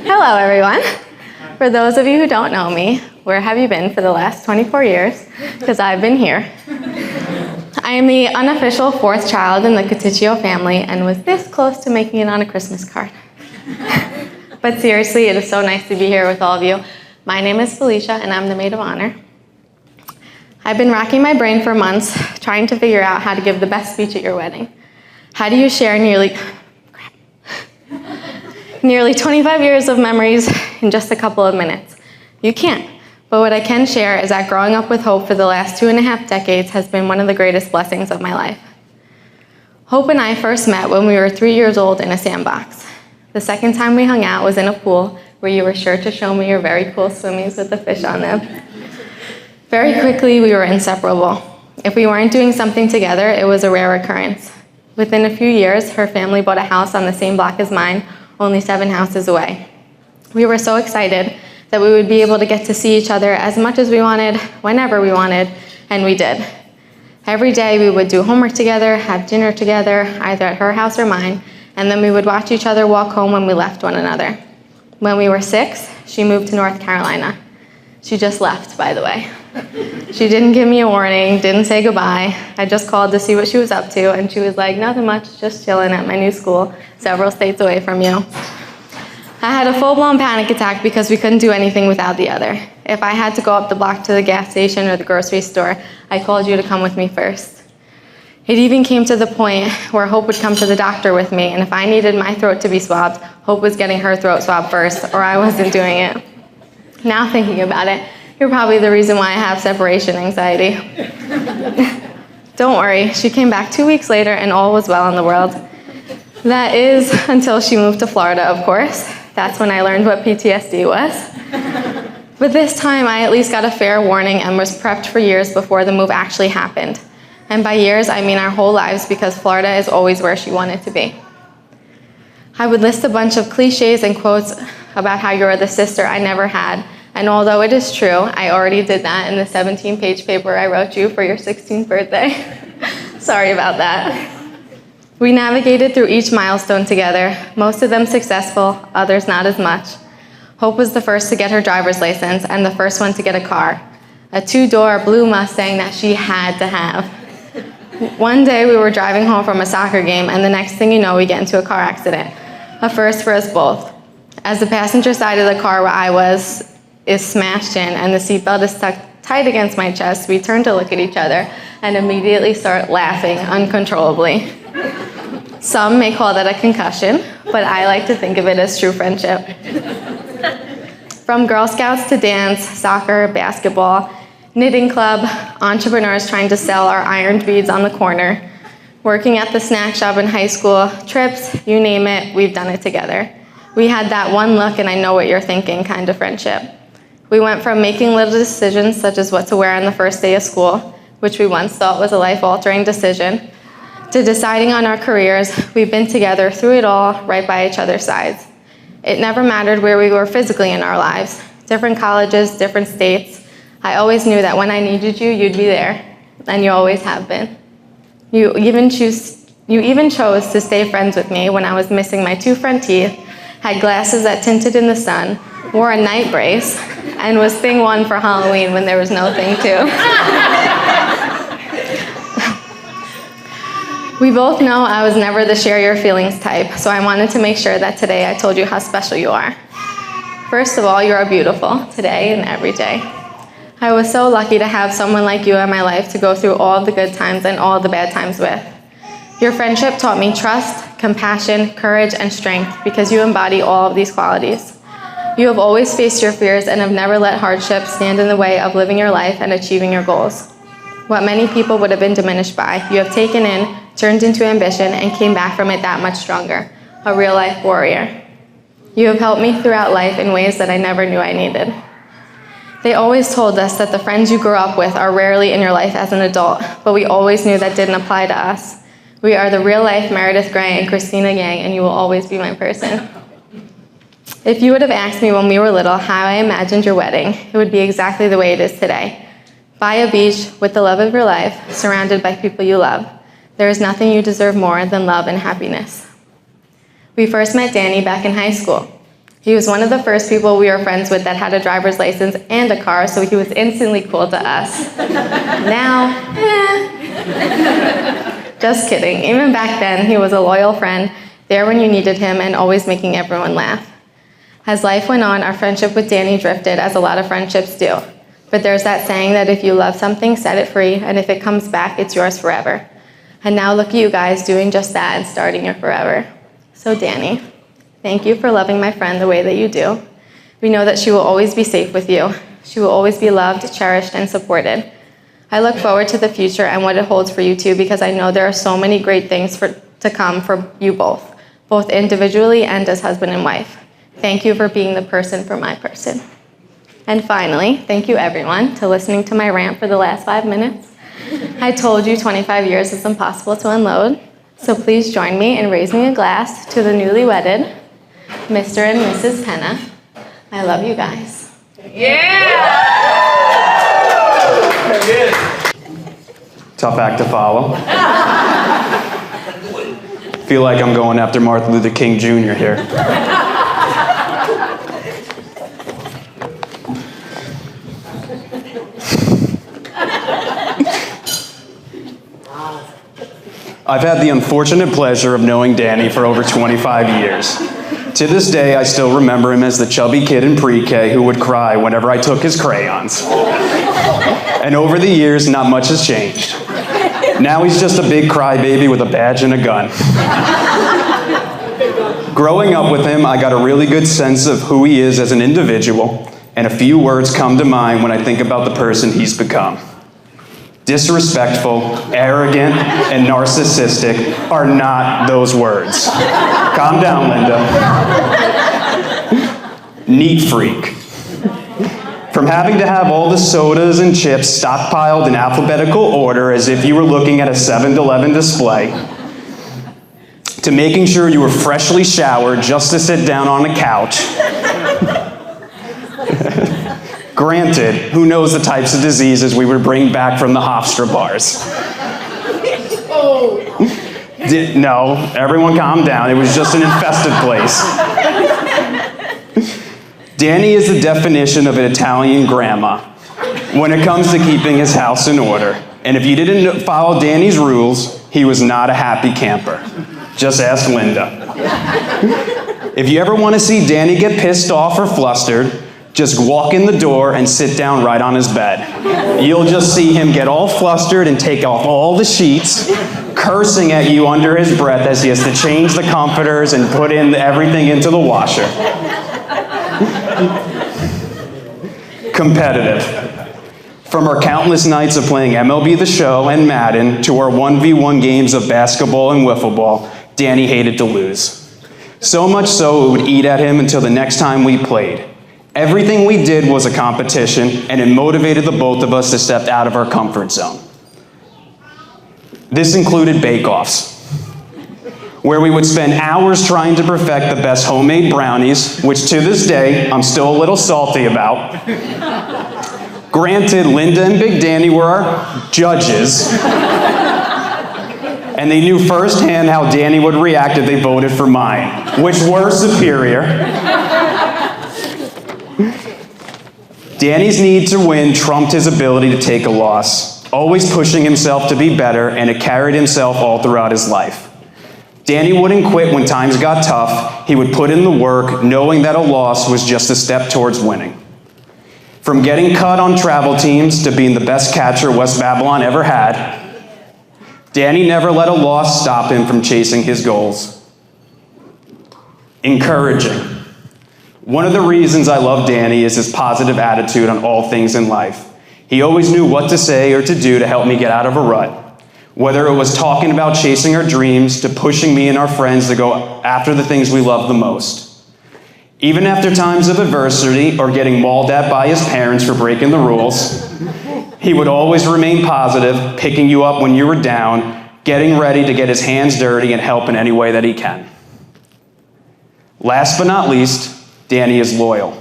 Hello, everyone. For those of you who don't know me, where have you been for the last 24 years? Because I've been here. I am the unofficial fourth child in the Coticchio family and was this close to making it on a Christmas card. But seriously, it is so nice to be here with all of you. My name is Felicia, and I'm the maid of honor. I've been racking my brain for months trying to figure out how to give the best speech at your wedding. How do you share nearly 25 years of memories in just a couple of minutes? You can't. But what I can share is that growing up with Hope for the last 2.5 decades has been one of the greatest blessings of my life. Hope and I first met when we were 3 years old in a sandbox. The second time we hung out was in a pool where you were sure to show me your very cool swimmies with the fish on them. Very quickly, we were inseparable. If we weren't doing something together, it was a rare occurrence. Within a few years, her family bought a house on the same block as mine, only 7 houses away. We were so excited that we would be able to get to see each other as much as we wanted, whenever we wanted, and we did. Every day we would do homework together, have dinner together, either at her house or mine, and then we would watch each other walk home when we left one another. When we were 6, she moved to North Carolina. She just left, by the way. She didn't give me a warning, didn't say goodbye. I just called to see what she was up to, and she was like, nothing much, just chilling at my new school, several states away from you. I had a full-blown panic attack because we couldn't do anything without the other. If I had to go up the block to the gas station or the grocery store, I called you to come with me first. It even came to the point where Hope would come to the doctor with me, and if I needed my throat to be swabbed, Hope was getting her throat swabbed first, or I wasn't doing it. Now thinking about it, you're probably the reason why I have separation anxiety. Don't worry, she came back 2 weeks later and all was well in the world. That is until she moved to Florida, of course. That's when I learned what PTSD was. But this time I at least got a fair warning and was prepped for years before the move actually happened. And by years, I mean our whole lives, because Florida is always where she wanted to be. I would list a bunch of cliches and quotes about how you're the sister I never had. And although it is true, I already did that in the 17-page paper I wrote you for your 16th birthday. Sorry about that. We navigated through each milestone together, most of them successful, others not as much. Hope was the first to get her driver's license and the first one to get a car, a 2-door blue Mustang that she had to have. One day we were driving home from a soccer game, and the next thing you know, we get into a car accident, a first for us both. As the passenger side of the car where I was is smashed in and the seatbelt is stuck tight against my chest, we turn to look at each other and immediately start laughing uncontrollably. Some may call that a concussion, but I like to think of it as true friendship. From Girl Scouts to dance, soccer, basketball, knitting club, entrepreneurs trying to sell our ironed beads on the corner, working at the snack shop in high school, trips, you name it, we've done it together. We had that one look and I know what you're thinking kind of friendship. We went from making little decisions such as what to wear on the first day of school, which we once thought was a life-altering decision, to deciding on our careers. We've been together through it all, right by each other's sides. It never mattered where we were physically in our lives, different colleges, different states. I always knew that when I needed you, you'd be there, and you always have been. You even chose to stay friends with me when I was missing my 2 front teeth, had glasses that tinted in the sun, wore a night brace, and was thing 1 for Halloween when there was no thing 2. We both know I was never the share your feelings type, so I wanted to make sure that today I told you how special you are. First of all, you are beautiful, today and every day. I was so lucky to have someone like you in my life to go through all the good times and all the bad times with. Your friendship taught me trust, compassion, courage, and strength because you embody all of these qualities. You have always faced your fears and have never let hardship stand in the way of living your life and achieving your goals. What many people would have been diminished by, you have taken in, turned into ambition, and came back from it that much stronger, a real-life warrior. You have helped me throughout life in ways that I never knew I needed. They always told us that the friends you grew up with are rarely in your life as an adult, but we always knew that didn't apply to us. We are the real-life Meredith Grey and Christina Yang, and you will always be my person. If you would have asked me when we were little how I imagined your wedding, it would be exactly the way it is today. By a beach with the love of your life, surrounded by people you love. There is nothing you deserve more than love and happiness. We first met Danny back in high school. He was one of the first people we were friends with that had a driver's license and a car, so he was instantly cool to us. Now, just kidding. Even back then, he was a loyal friend, there when you needed him, and always making everyone laugh. As life went on, our friendship with Danny drifted, as a lot of friendships do. But there's that saying that if you love something, set it free, and if it comes back, it's yours forever. And now look at you guys doing just that and starting your forever. So Danny, thank you for loving my friend the way that you do. We know that she will always be safe with you. She will always be loved, cherished, and supported. I look forward to the future and what it holds for you two, because I know there are so many great things to come for you both individually and as husband and wife. Thank you for being the person for my person. And finally, thank you everyone to listening to my rant for the last 5 minutes. I told you 25 years is impossible to unload, so please join me in raising a glass to the newly wedded Mr. and Mrs. Penna. I love you guys. Yeah! Tough act to follow. Feel like I'm going after Martin Luther King Jr. here. I've had the unfortunate pleasure of knowing Danny for over 25 years. To this day, I still remember him as the chubby kid in pre-K who would cry whenever I took his crayons. And over the years, not much has changed. Now he's just a big crybaby with a badge and a gun. Growing up with him, I got a really good sense of who he is as an individual, and a few words come to mind when I think about the person he's become. Disrespectful, arrogant, and narcissistic are not those words. Calm down, Linda. Neat freak. From having to have all the sodas and chips stockpiled in alphabetical order as if you were looking at a 7-Eleven display, to making sure you were freshly showered just to sit down on a couch. Granted, who knows the types of diseases we would bring back from the Hofstra bars. No, everyone calm down. It was just an infested place. Danny is the definition of an Italian grandma when it comes to keeping his house in order. And if you didn't follow Danny's rules, he was not a happy camper. Just ask Linda. If you ever want to see Danny get pissed off or flustered, just walk in the door and sit down right on his bed. You'll just see him get all flustered and take off all the sheets, cursing at you under his breath as he has to change the comforters and put in everything into the washer. Competitive. From our countless nights of playing MLB The Show and Madden to our 1v1 games of basketball and wiffle ball, Danny hated to lose. So much so it would eat at him until the next time we played. Everything we did was a competition, and it motivated the both of us to step out of our comfort zone. This included bake-offs, where we would spend hours trying to perfect the best homemade brownies, which to this day, I'm still a little salty about. Granted, Linda and Big Danny were our judges, and they knew firsthand how Danny would react if they voted for mine, which were superior. Danny's need to win trumped his ability to take a loss, always pushing himself to be better, and it carried himself all throughout his life. Danny wouldn't quit when times got tough. He would put in the work, knowing that a loss was just a step towards winning. From getting cut on travel teams to being the best catcher West Babylon ever had, Danny never let a loss stop him from chasing his goals. Encouraging. One of the reasons I love Danny is his positive attitude on all things in life. He always knew what to say or to do to help me get out of a rut. Whether it was talking about chasing our dreams to pushing me and our friends to go after the things we love the most. Even after times of adversity or getting mauled at by his parents for breaking the rules, he would always remain positive, picking you up when you were down, getting ready to get his hands dirty and help in any way that he can. Last but not least, Danny is loyal.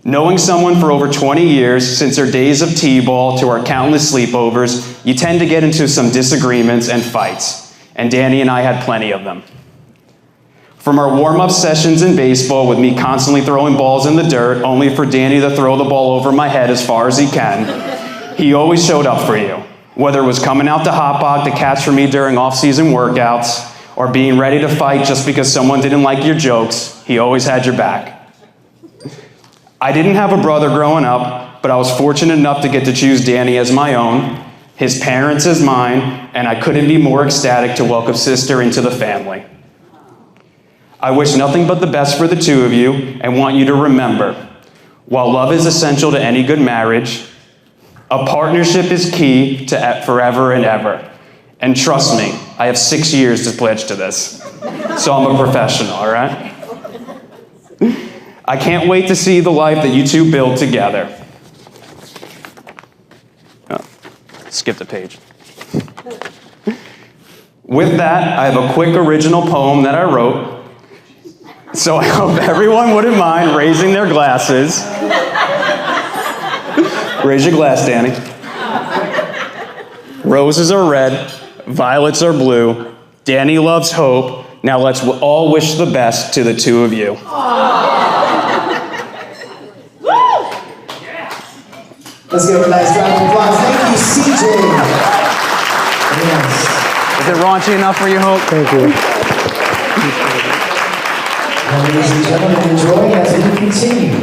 Knowing someone for over 20 years, since our days of t-ball to our countless sleepovers, you tend to get into some disagreements and fights, and Danny and I had plenty of them. From our warm-up sessions in baseball with me constantly throwing balls in the dirt, only for Danny to throw the ball over my head as far as he can, he always showed up for you. Whether it was coming out to hot bog to catch for me during off-season workouts, or being ready to fight just because someone didn't like your jokes, he always had your back. I didn't have a brother growing up, but I was fortunate enough to get to choose Danny as my own, his parents as mine, and I couldn't be more ecstatic to welcome sister into the family. I wish nothing but the best for the two of you and want you to remember, while love is essential to any good marriage, a partnership is key to forever and ever. And trust me, I have 6 years to pledge to this. So I'm a professional, all right? I can't wait to see the life that you two build together. Oh, skip the page. With that, I have a quick original poem that I wrote. So I hope everyone wouldn't mind raising their glasses. Raise your glass, Danny. Roses are red, violets are blue. Danny loves hope. Now let's all wish the best to the two of you. Let's give a nice round of applause. Thank you, CJ. Yes. Is it raunchy enough for you, Hope? Thank you. Ladies and gentlemen, enjoy as we continue.